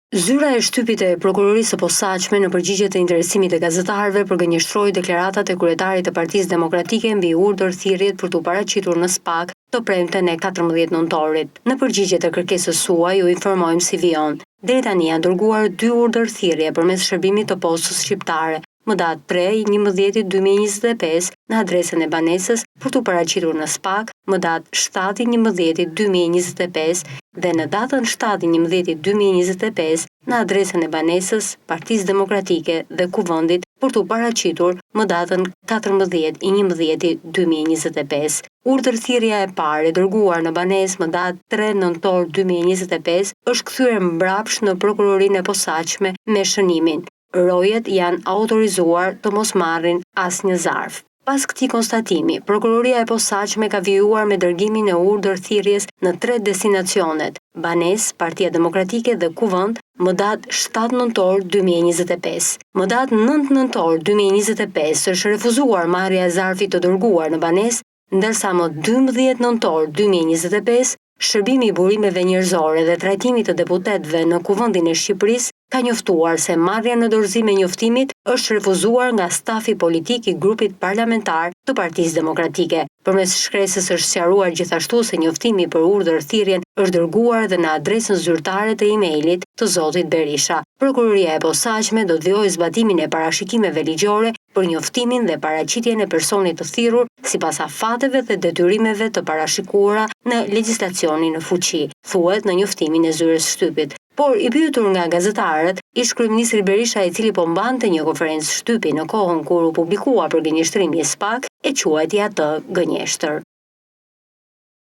Zyra e shtypit e prokurorisë së posaçme në përgjigje të interesimit të gazetarëve përgënjeshtroi deklaratat e kryetarit të Partisë Demokratike mbi urdhër thirrjet për t'u paraqitur në SPAK të premten e 14 nëntorit. Në përgjigje të kërkesës suaj ju informojmë si vijon. Deri tani janë dërguar 2 urdhër thirrje përmes shërbimit të postës shqiptare, më datë 3/11/2025 në adresën e banesës për t'u paraqitur në SPAK, më datë 7/11/2025 dhe në datën 7/11/2025 në adresën e banesës Partisë Demokratike dhe Kuvendit për t'u paraqitur më datën 14/11/2025. Urdhërthirrja e parë e dërguar në banesë më datë 3 nëntor 2025 është kthyer mbrapsht në prokurorinë e posaçme me shënimin: rojet janë autorizuar të mos marrin asnjë zarf. Pas këtij konstatimi, prokuroria e posaçme ka vijuar me dërgimin e urdhërthirrjes në 3 destinacionet: Banesë, Partia Demokratike dhe Kuvend, më datë 7 nëntor 2025. Më datë 9 nëntor 2025 është refuzuar marrja e zarfit të dërguar në banesë, ndërsa më 12 nëntor 2025 Shërbimi i burimeve njerëzore dhe trajtimit të deputetëve në Kuvendin e Shqipërisë ka njoftuar se marrja në dorëzim e njoftimit është refuzuar nga stafi politik i grupit parlamentar të Partisë Demokratike. Përmes shkresës është sqaruar gjithashtu se njoftimi për urdhërthirrjen është dërguar dhe në adresën zyrtare të emailit të zotit Berisha. Prokuroria e posaçme do të vijojë zbatimin e parashikimeve ligjore për njoftimin dhe paraqitjen e personit të thirrur sipas afateve dhe detyrimeve të parashikuara në legjislacionin në fuqi, thuhet në njoftimin e zyrës shtypit. Por i pyetur nga gazetarët, ish kryeministri Berisha, i cili po mbante një konferencë shtypi në kohën kur u publikua përgënjeshtrimi i SPAK, e quajti atë gënjeshtër.